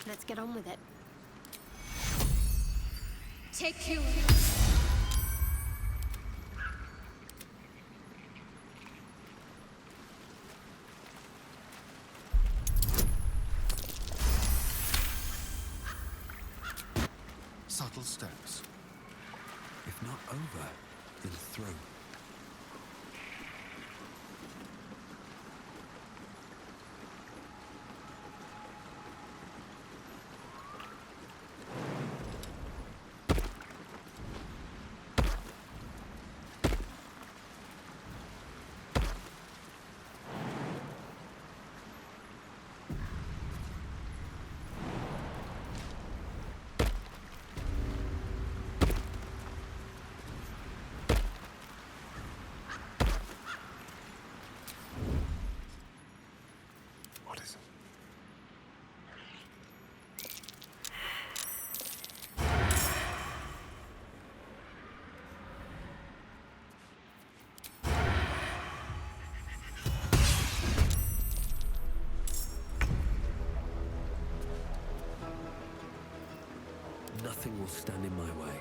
Let's get on with it. Take you. Subtle steps. If not over, then through. What is it? Nothing will stand in my way.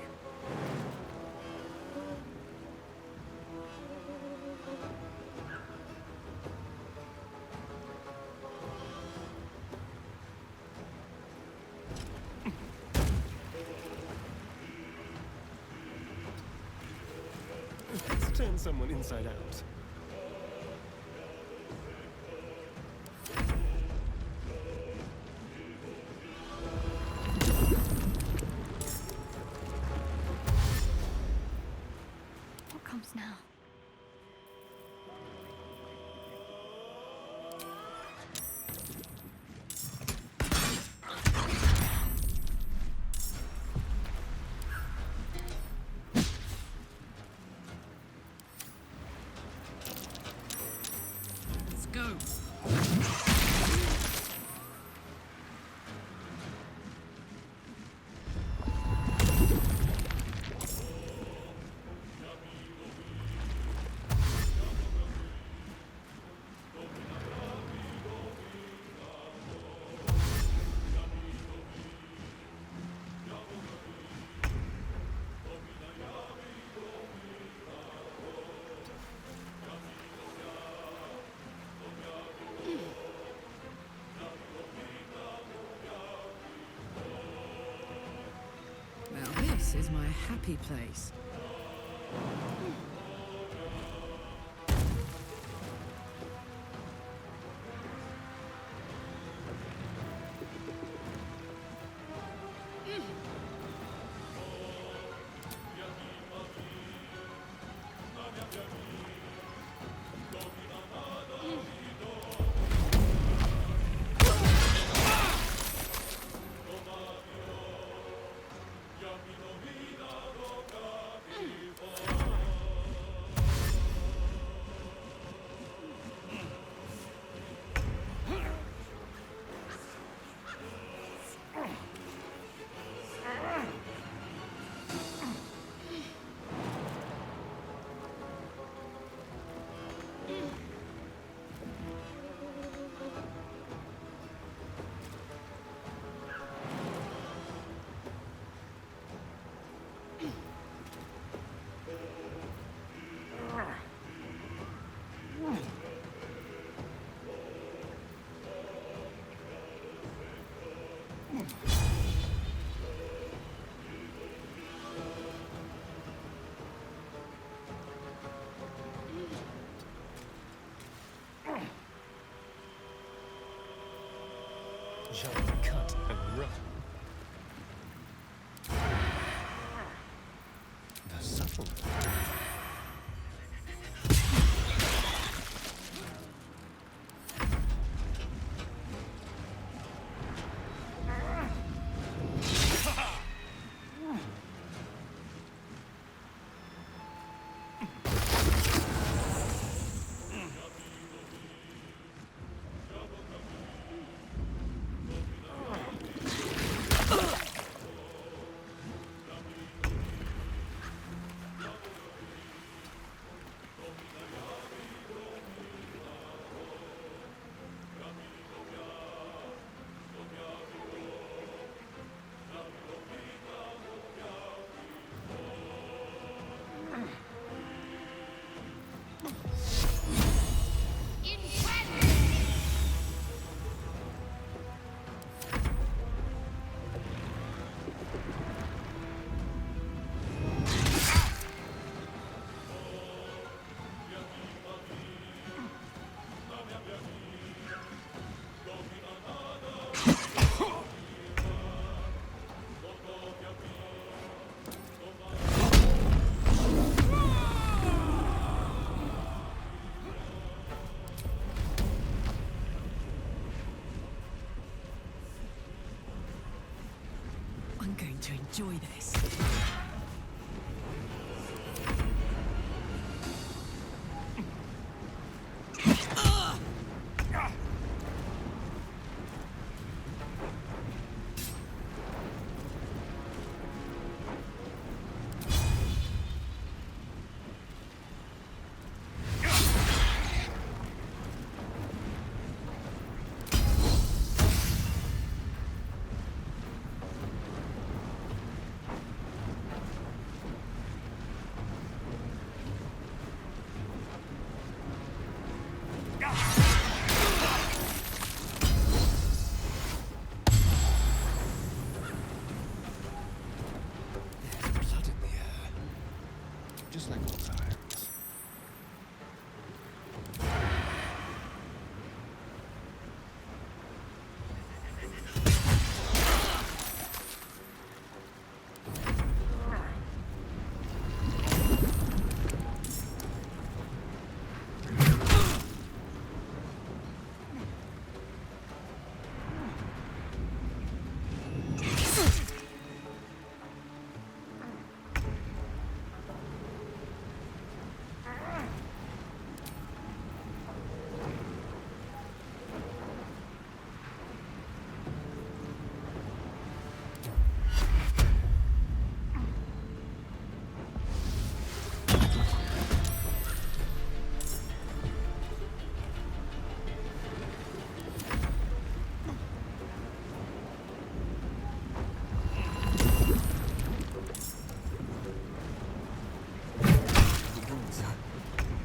Let's turn someone inside out. What comes now? Let's go. Now this is my happy place. Sharp cut and run. The subtle. going to enjoy this. Blood in the air. Just like all times.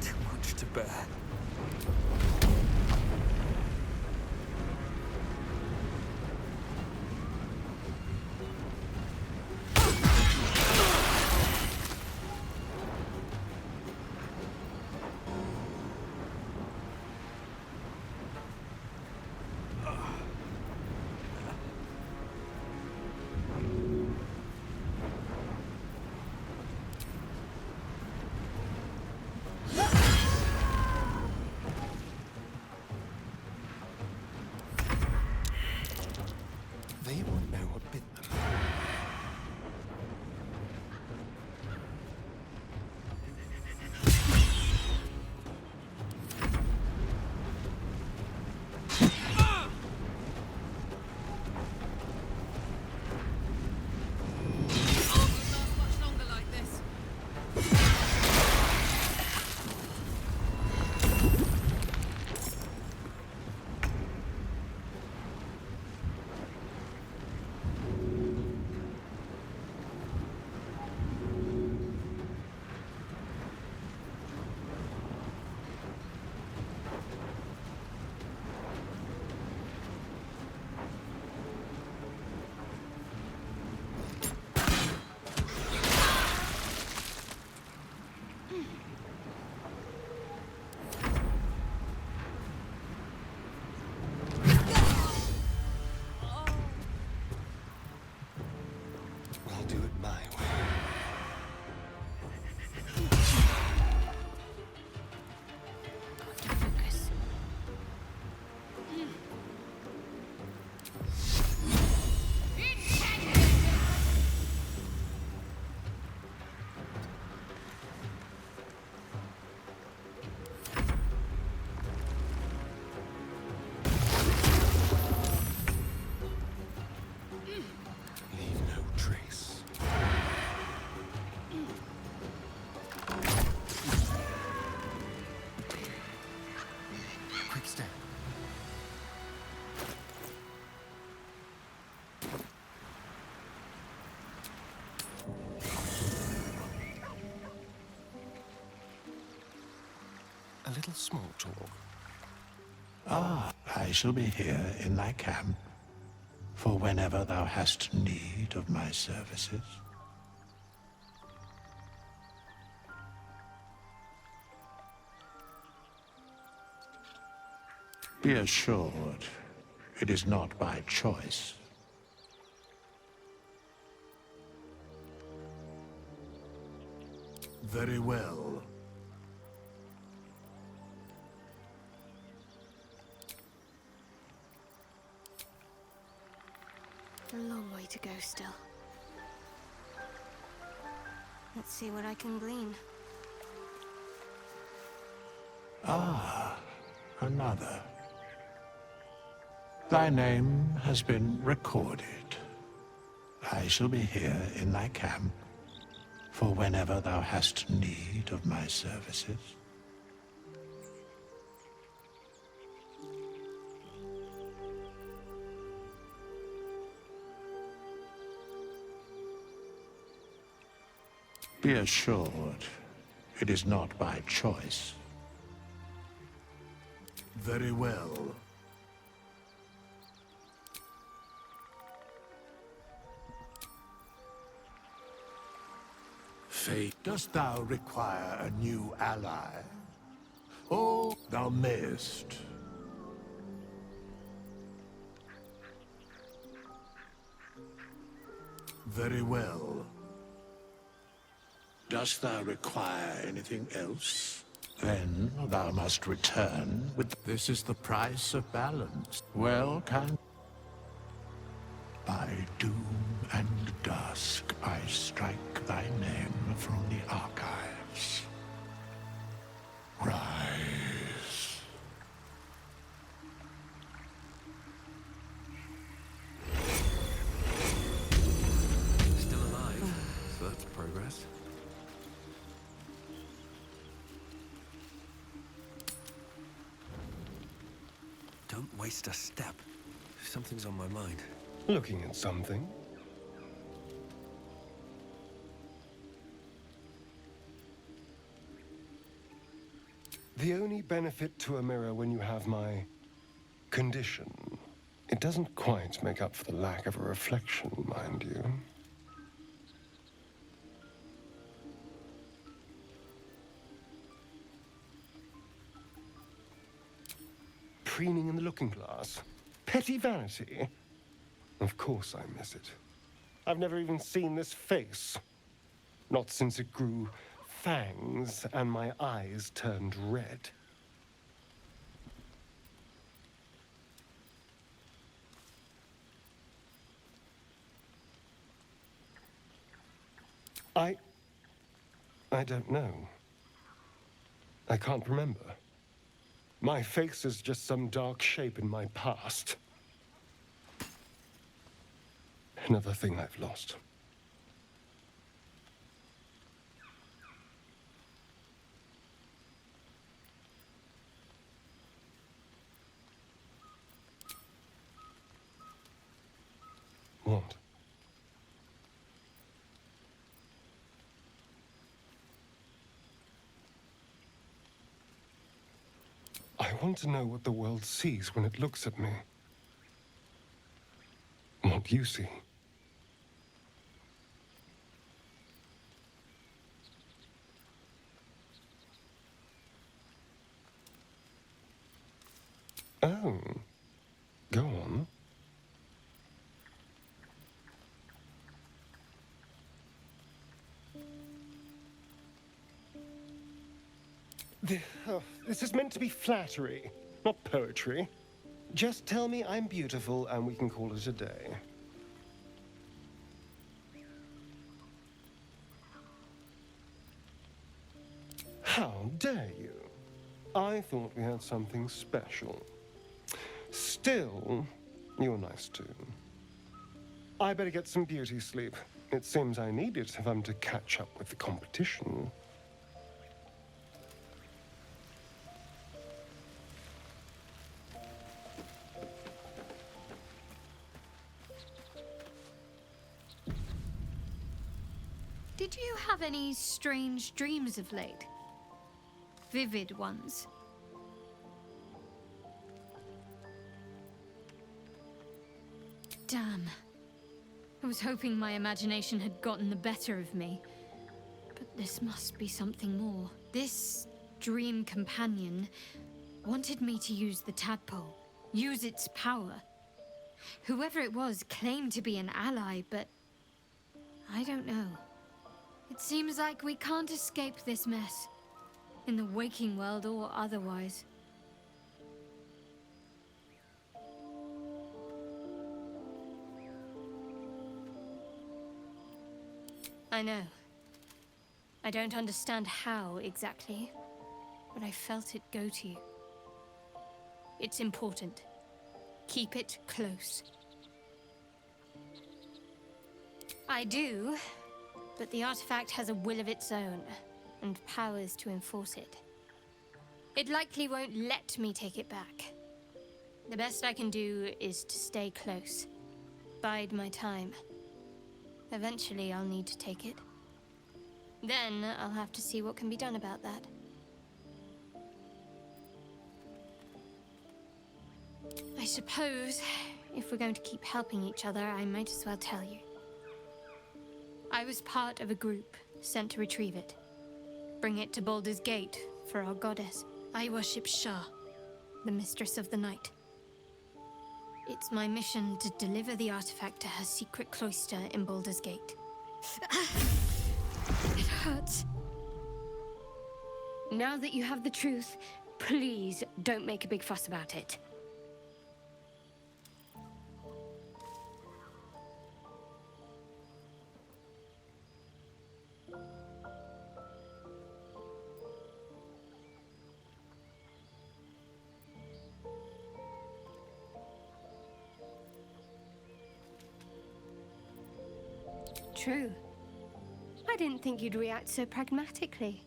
Too much to bear. They won't know what bit them. Much longer like this. I'll do it my way. Got to focus. Leave no trace. Quick step. A little small talk. I shall be here in thy camp, for whenever thou hast need of my services. Be assured, it is not by choice. Very well. A long way to go still. Let's see what I can glean. Another. Thy name has been recorded. I shall be here in thy camp for whenever thou hast need of my services. Be assured, it is not by choice. Very well. Fate, dost thou require a new ally? Oh, thou mayest. Very well. Dost thou require anything else? Then thou must return with... This is the price of balance. Well, can... By doom and dusk, I strike thy name from the archives. Rise. Still alive, so that's progress. Don't waste a step. Something's on my mind. Looking at something. The only benefit to a mirror when you have my condition, it doesn't quite make up for the lack of a reflection, mind you. Preening in the looking glass. Petty vanity. Of course I miss it. I've never even seen this face. Not since it grew fangs and my eyes turned red. I don't know. I can't remember. My face is just some dark shape in my past. Another thing I've lost. What? I want to know what the world sees when it looks at me. What you see. Oh, go on. This is meant to be flattery, not poetry. Just tell me I'm beautiful and we can call it a day. How dare you? I thought we had something special. Still, you're nice too. I better get some beauty sleep. It seems I need it if I'm to catch up with the competition. Did you have any strange dreams of late? Vivid ones? Damn. I was hoping my imagination had gotten the better of me. But this must be something more. This dream companion wanted me to use the tadpole, use its power. Whoever it was claimed to be an ally, but I don't know. It seems like we can't escape this mess, in the waking world or otherwise. I know. I don't understand how exactly, but I felt it go to you. It's important. Keep it close. I do, but the artifact has a will of its own, and powers to enforce it. It likely won't let me take it back. The best I can do is to stay close. Bide my time. Eventually I'll need to take it. Then I'll have to see what can be done about that. I suppose, if we're going to keep helping each other, I might as well tell you. I was part of a group sent to retrieve it. Bring it to Baldur's Gate for our goddess. I worship Shah, the mistress of the night. It's my mission to deliver the artifact to her secret cloister in Baldur's Gate. It hurts. Now that you have the truth, please don't make a big fuss about it. True. I didn't think you'd react so pragmatically.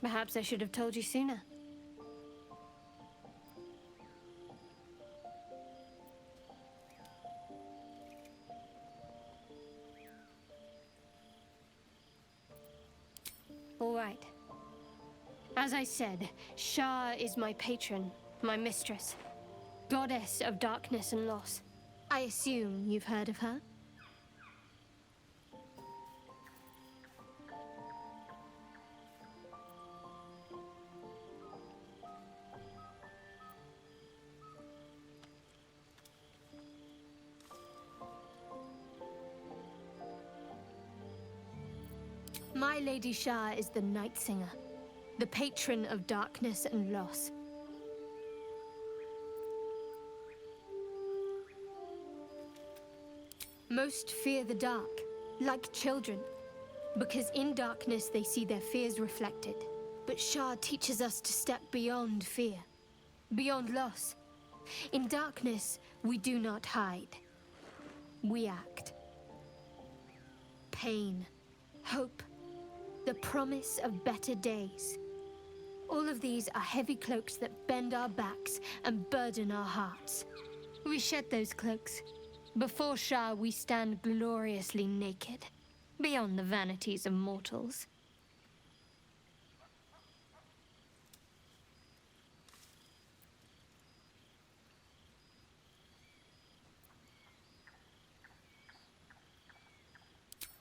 Perhaps I should have told you sooner. All right. As I said, Shah is my patron, my mistress, goddess of darkness and loss. I assume you've heard of her? My Lady Shah is the Night Singer, the patron of darkness and loss. Most fear the dark, like children, because in darkness they see their fears reflected. But Shah teaches us to step beyond fear, beyond loss. In darkness, we do not hide. We act. Pain, hope, the promise of better days. All of these are heavy cloaks that bend our backs and burden our hearts. We shed those cloaks. Before Shah, we stand gloriously naked, beyond the vanities of mortals.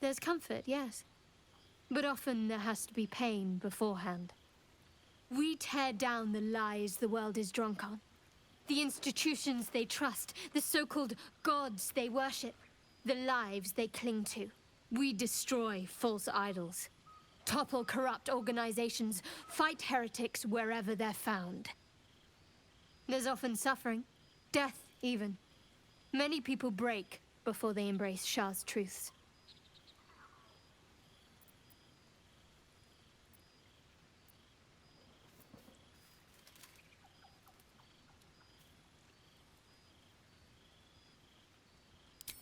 There's comfort, yes. But often there has to be pain beforehand. We tear down the lies the world is drunk on. The institutions they trust, the so-called gods they worship, the lives they cling to. We destroy false idols, topple corrupt organizations, fight heretics wherever they're found. There's often suffering, death even. Many people break before they embrace Shah's truths.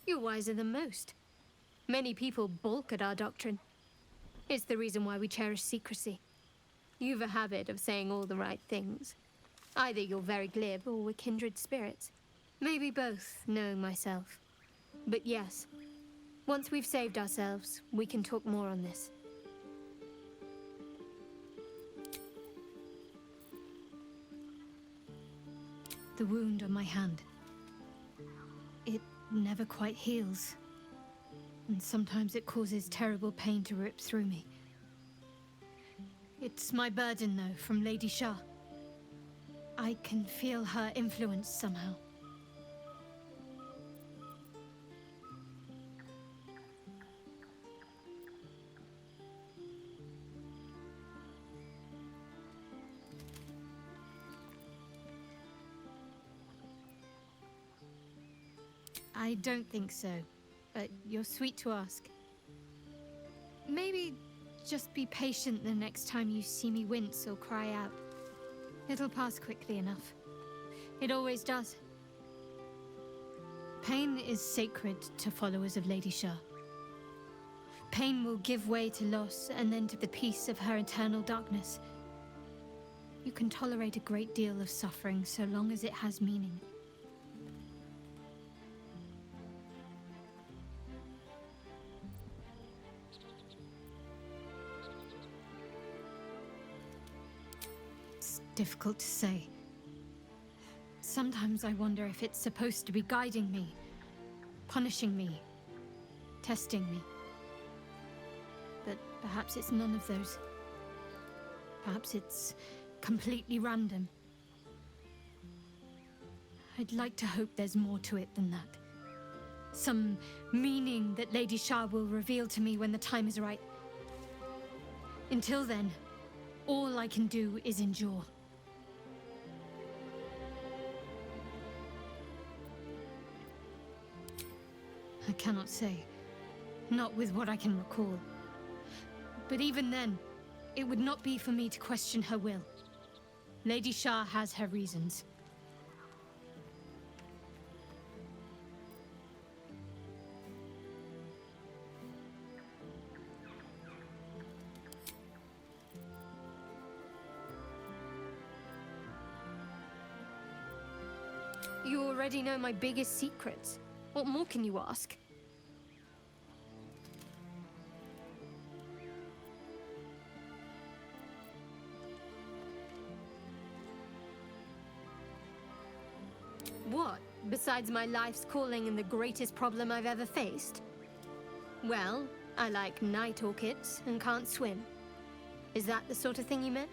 You're wiser than most. Many people balk at our doctrine. It's the reason why we cherish secrecy. You've a habit of saying all the right things. Either you're very glib or we're kindred spirits. Maybe both, knowing myself. But yes, once we've saved ourselves, we can talk more on this. The wound on my hand. It never quite heals. And sometimes it causes terrible pain to rip through me. It's my burden, though, from Lady Shah. I can feel her influence somehow. I don't think so, but you're sweet to ask. Maybe Just be patient the next time you see me wince or cry out. It'll pass quickly enough. It always does. Pain is sacred to followers of Lady Shah. Pain will give way to loss and then to the peace of her eternal darkness. You can tolerate a great deal of suffering so long as it has meaning. It's difficult to say. Sometimes I wonder if it's supposed to be guiding me, punishing me, testing me. But perhaps it's none of those. Perhaps it's completely random. I'd like to hope there's more to it than that. Some meaning that Lady Shah will reveal to me when the time is right. Until then, all I can do is endure. I cannot say. Not with what I can recall. But even then, it would not be for me to question her will. Lady Shah has her reasons. You already know my biggest secrets. What more can you ask? What? Besides my life's calling and the greatest problem I've ever faced? Well, I like night orchids and can't swim. Is that the sort of thing you meant?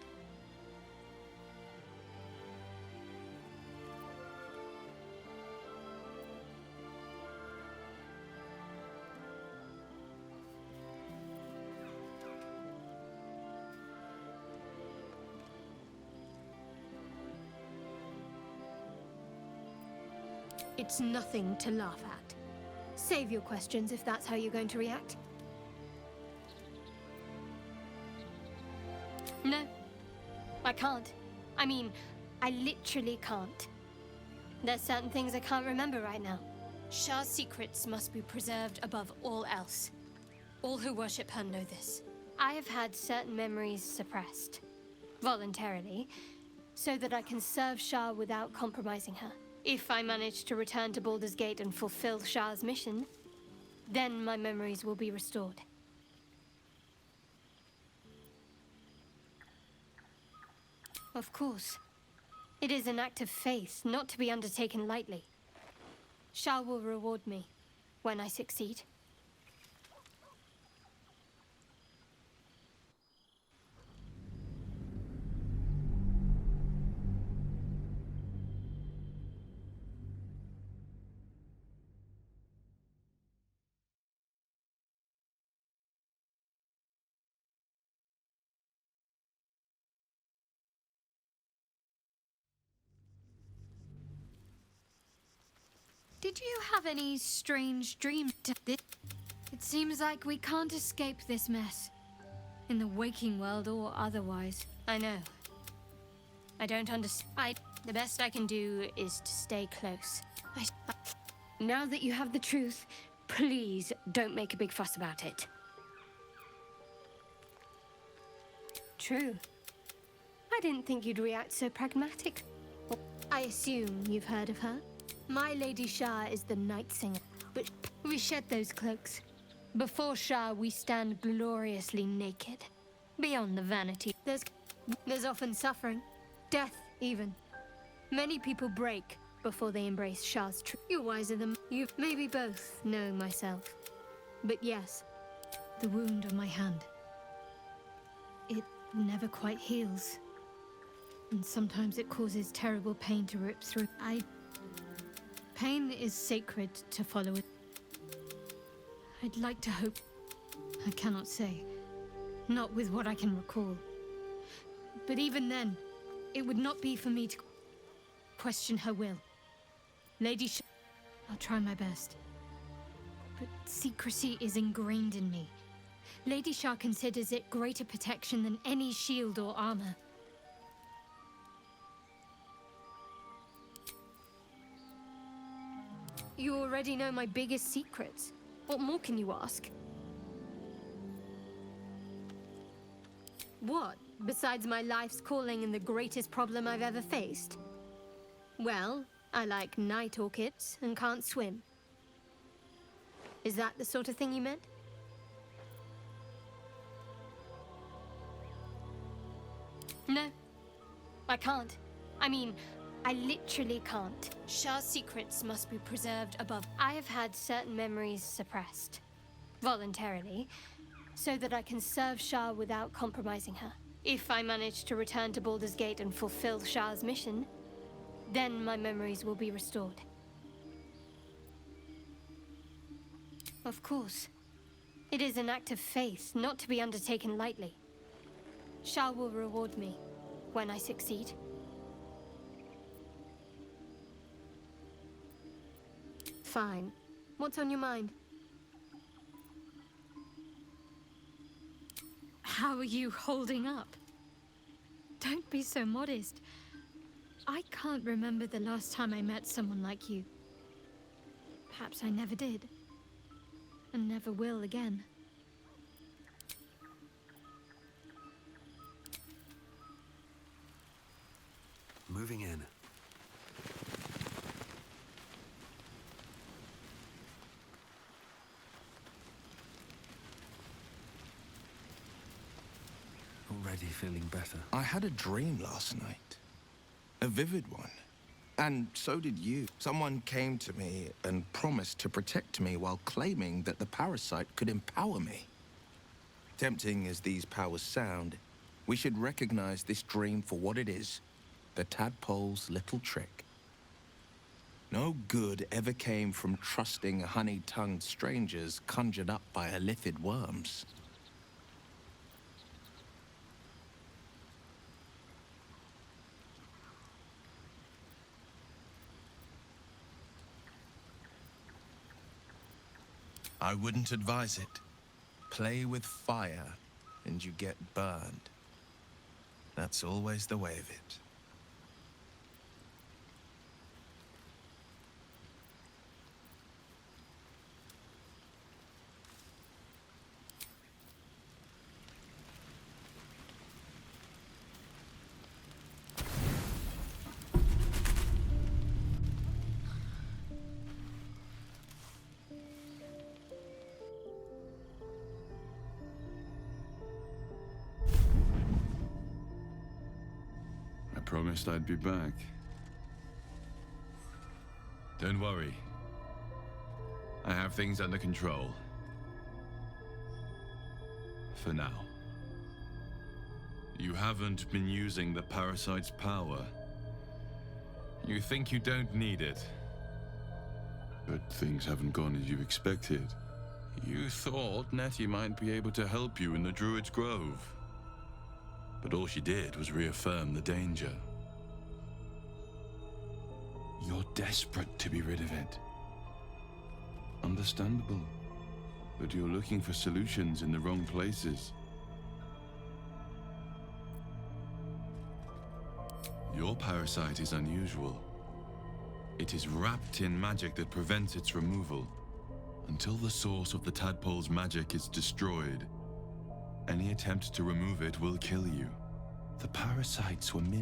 It's nothing to laugh at. Save your questions if that's how you're going to react. No, I can't. I mean, I literally can't. There's certain things I can't remember right now. Shah's secrets must be preserved above all else. All who worship her know this. I have had certain memories suppressed, voluntarily, so that I can serve Shah without compromising her. If I manage to return to Baldur's Gate and fulfill Shah's mission, then my memories will be restored. Of course. It is an act of faith, not to be undertaken lightly. Shah will reward me when I succeed. Did you have any strange dreams? It seems like we can't escape this mess. In the waking world or otherwise. I know. I don't understand. The best I can do is to stay close. Now that you have the truth, please don't make a big fuss about it. True. I didn't think you'd react so pragmatic. I assume you've heard of her? My Lady Shah is the Night Singer, but we shed those cloaks. Before Shah, we stand gloriously naked. Beyond the vanity, there's often suffering, death even. Many people break before they embrace Shah's truth. You're wiser than you, maybe both, knowing myself. But yes, the wound on my hand. It never quite heals. And sometimes it causes terrible pain to rip through. Pain is sacred to followers. I'd like to hope. I cannot say. Not with what I can recall. But even then, it would not be for me to question her will. Lady Shah, I'll try my best. But secrecy is ingrained in me. Lady Shah considers it greater protection than any shield or armor. You already know my biggest secrets. What more can you ask? What, besides my life's calling and the greatest problem I've ever faced? Well, I like night orchids and can't swim. Is that the sort of thing you meant? No, I can't. I mean, I literally can't. Shah's secrets must be preserved above. I have had certain memories suppressed, voluntarily, so that I can serve Shah without compromising her. If I manage to return to Baldur's Gate and fulfill Shah's mission, then my memories will be restored. Of course. It is an act of faith, not to be undertaken lightly. Shah will reward me when I succeed. Fine. What's on your mind? How are you holding up? Don't be so modest. I can't remember the last time I met someone like you. Perhaps I never did. And never will again. Moving in. Already feeling better. I had a dream last night. A vivid one. And so did you. Someone came to me and promised to protect me while claiming that the parasite could empower me. Tempting as these powers sound, we should recognize this dream for what it is. The tadpole's little trick. No good ever came from trusting honey-tongued strangers conjured up by illithid worms. I wouldn't advise it. Play with fire, and you get burned. That's always the way of it. I promised I'd be back. Don't worry. I have things under control. For now. You haven't been using the parasite's power. You think you don't need it. But things haven't gone as you expected. You thought Nettie might be able to help you in the Druid's Grove. But all she did was reaffirm the danger. You're desperate to be rid of it. Understandable. But you're looking for solutions in the wrong places. Your parasite is unusual. It is wrapped in magic that prevents its removal. Until the source of the tadpole's magic is destroyed, any attempt to remove it will kill you. The parasites were